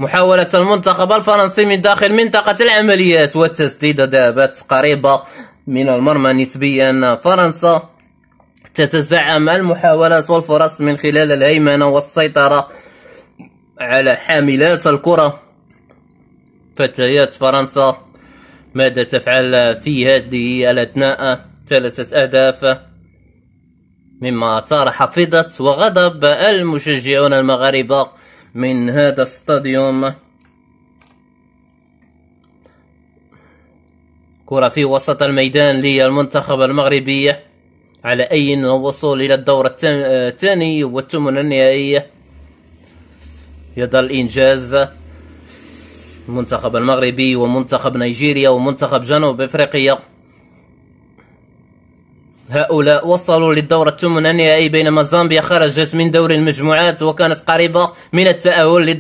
محاولة المنتخب الفرنسي من داخل منطقة العمليات والتسديد ذهبت قريبة من المرمى نسبيا. فرنسا تتزعم المحاولات والفرص من خلال الهيمنة والسيطرة على حاملات الكرة. فتيات فرنسا ماذا تفعل في هذه الأثناء؟ 3 أهداف، مما أثار حفيظة وغضب المشجعون المغاربة من هذا الاستاديوم. كرة في وسط الميدان للمنتخب المغربي على أي الوصول إلى الدور الثاني والثمن النهائية. يظل إنجاز المنتخب المغربي ومنتخب نيجيريا ومنتخب جنوب أفريقيا، هؤلاء وصلوا للدور الثمن النهائي، بينما زامبيا خرجت من دور المجموعات وكانت قريبة من التأهل للدور